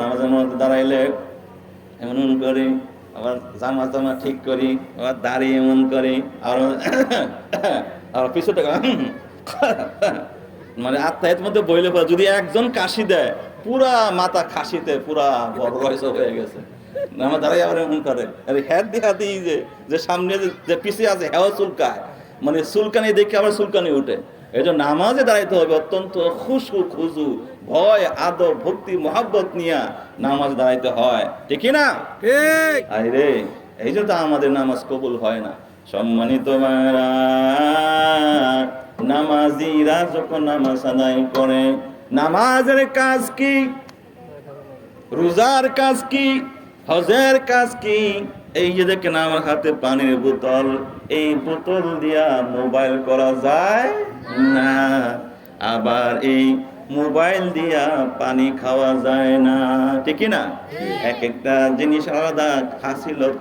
নামাজের মধ্যে দাঁড়াইলে এমন করি, আবার জামা টামা ঠিক করি, আবার দাঁড়িয়ে এমন করি, আর পিছু টাকা মানে আত্মায়ের মধ্যে বইলে পড়ে যদি একজন কাশি দেয় পুরা মাথা খাসিতে পুরা বড় রয়েছে হয়ে গেছে। আমার দাঁড়াই আবার এমন করে হ্যাঁ দেখা দিই যে সামনে যে পিছিয়ে আছে হ্যাঁ চুলকায়, মানে চুলকানি দেখে আবার চুলকানি উঠে। এই জন্য নামাজে দাঁড়াইতে হবে অত্যন্ত খুশু খুজু, ভয় আদব ভক্তি মহাব্বত নিয়ে নামাজে দাঁড়াইতে হয়, ঠিক না? আরে এই জন্য তো আমাদের নামাজ কবুল হয় না। সম্মানিত ভাইরা, নামাজিরা যখন নামাজ আদায় করে, নামাজের কাজ কি, রোজার কাজ কি, হজের কাজ কি? এই যে দেখেন আমার হাতে পানির বোতল, এই বোতল দিয়া মোবাইল করা যায় না, আবার এই মোবাইল দিয়া পানি খাওয়া যায় না, ঠিক না? এক একটা জিনিস আলাদা খাসিলত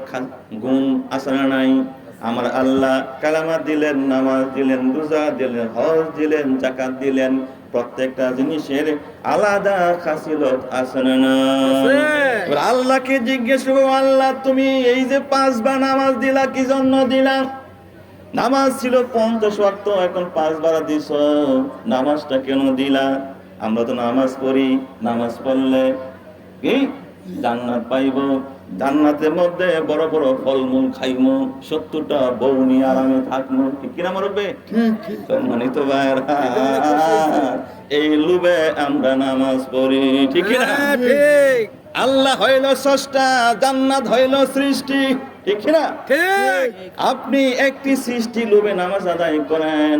গুণ আছে না নাই? আমার আল্লাহ কালামা দিলেন, নামাজ দিলেন, রোজা দিলেন, হজ দিলেন, যাকাত দিলেন, প্রত্যেকটা জিনিসের আলাদা খাসিলত আছে না? এবার আল্লাহকে জিজ্ঞেস করবো, আল্লাহ তুমি এই যে 5 বার নামাজ দিলা কি জন্য দিলা? নামাজ ছিল 50 ওয়াক্ত, এখন 5 বার দিছো, নামাজটা কেন দিলা? আমরা তো নামাজ পড়ি, নামাজ পড়লে কি জান্নাত পাইবো, জান্নাতের মধ্যে বড় বড় ফলমূল খাইমু, 70টা বউ নিয়ে আরামে থাকবো, ঠিক কিনা মরবে? সম্মানিত ভাইরা, এই লোভে আমরা নামাজ পড়ি, ঠিক কিনা? আল্লাহ হইল স্রষ্টা, জান্নাত হইল সৃষ্টি, ঠিক কিনা? আপনি একটি সৃষ্টি লোভে নামাজ আদায় করেন,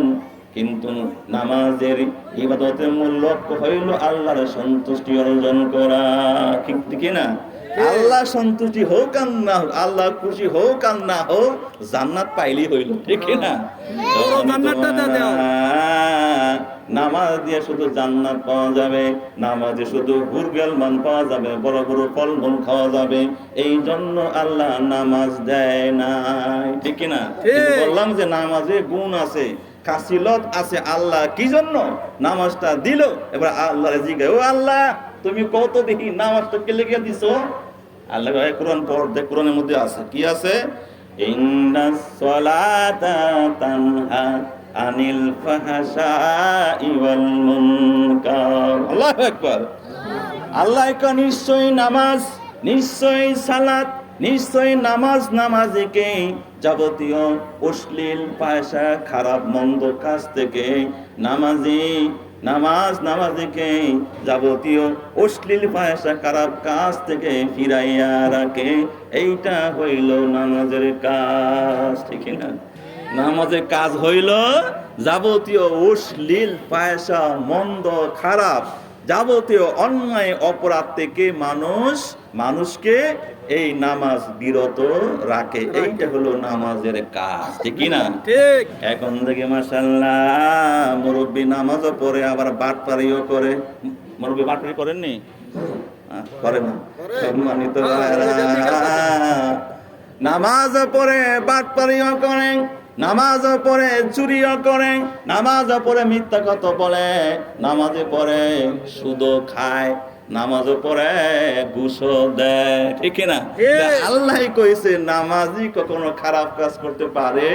কিন্তু নামাজের ইবাদতের মূল লক্ষ্য হইল আল্লাহর সন্তুষ্টি অর্জন করা, ঠিক না? আল্লাহ সন্তুষ্টি হোক আর না হোক, আল্লাহ খুশি হোক আর না হোক, জান্নাত পাইলেই হইল, ঠিক না? নামাজ দিয়ে শুধু জান্নাত পাওয়া যাবে, নামাজে শুধু গুরগেল মান পাওয়া যাবে, বড় বড় ফলমূল খাওয়া যাবে, এই জন্য আল্লাহ নামাজ দেয় নাই, ঠিক না? বললাম যে নামাজে গুণ আছে, খাসিলত আছে, আল্লাহ কি জন্য নামাজটা দিল? এবার আল্লাহর জিজ্ঞাসা, ও আল্লাহ তুমি কত দেখি নামাজটা কে লিখে দিছো? আল্লাহ কোরআন পড়, দেখ কোরআনের মধ্যে আছে, কি আছে? ইন্নাস সালাতা তানহা আনিল ফাহশাই ওয়াল মুনকার। আল্লাহু আকবার। আল্লাহ কয় নিশ্চয়ই নামাজ, নিশ্চয়ই সালাত, নিশ্চয়ই নামাজ, নামাজিকে যাবতীয় অশ্লীল পায়সা খারাপ মন্দ কাজ থেকে নামাজিকে যাবতীয় অশ্লীল পায়সা খারাপ কাজ থেকে ফিরাইয়া রাখে, এইটা হইল নামাজের কাজ, ঠিক না? নামাজের কাজ হইল যাবতীয় অশ্লীল পায়সা মন্দ খারাপ যাবতীয় অন্যায় অপরাধ থেকে মানুষকে এই নামাজ বিরত রাখে, এইটা হলো নামাজের কাজ, ঠিক না? এখন থেকে মাশাআল্লাহ মুরব্বী নামাজও পড়ে, আবার বাটপারিও করে। মুরব্বী বাটপারি করেননি? করে না? সম্মানিত নামাজও পড়ে, বাটপারিও করে, নামাজও পড়ে, চুরিও করে, নামাজও পড়ে মিথ্যা কথা বলে, নামাজে পড়ে সুদও খায়, নামাজও পড়ে ঘুষও দেয়, ঠিক না? আল্লাহ কইছে নামাজি কখনো খারাপ কাজ করতে পারে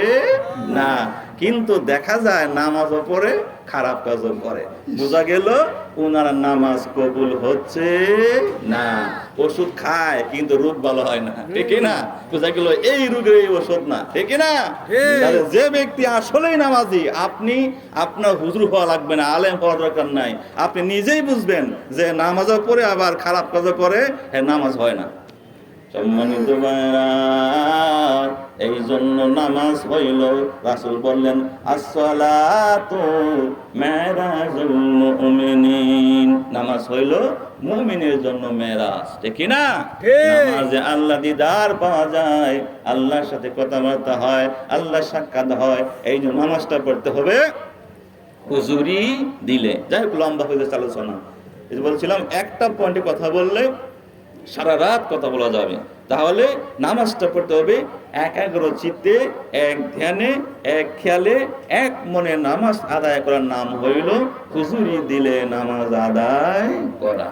না, কিন্তু দেখা যায় নামাজও পড়ে খারাপ কাজও করে, বোঝা গেল ওনার নামাজ কবুল হচ্ছে না। ওষুধ খায় কিন্তু রোগ ভালো হয় না, ঠিক না? বোঝা গেল এই রোগের এই ওষুধ না, ঠিক না? যে ব্যক্তি আসলেই নামাজি, আপনি আপনার হুজুর হওয়া লাগবে না, আলেম হওয়ার দরকার নাই, আপনি নিজেই বুঝবেন যে নামাজও পড়ে আবার খারাপ কাজও করে, হ্যাঁ নামাজ হয় না। সম্মানিত ভাইরা, এই জন্য নামাজ হইল, রাসূল বললেন আসসালাতু মেরাজুল মুমিনিন, নামাজ হইল মুমিনের জন্য মেরাজ, ঠিক না? নামাজে আল্লাহ দিদার পাওয়া যায়, আল্লাহর সাথে কথাবার্তা হয়, আল্লাহর সাক্ষাৎ হয়, এই জন্য নামাজটা পড়তে হবে হুজুরি দিলে। যাই হোক লম্বা হয়ে যাচ্ছে আলোচনা, এই বলছিলাম একটা পয়েন্টে কথা বললে সারা রাত কথা বলা যাবে, তাহলে নামাজটা পড়তে হবে একাগ্র চিত্তে, এক ধ্যানে, এক খেয়ালে, এক মনে নামাজ আদায় করার নাম হইল হুজুরি দিলে নামাজ আদায় করা।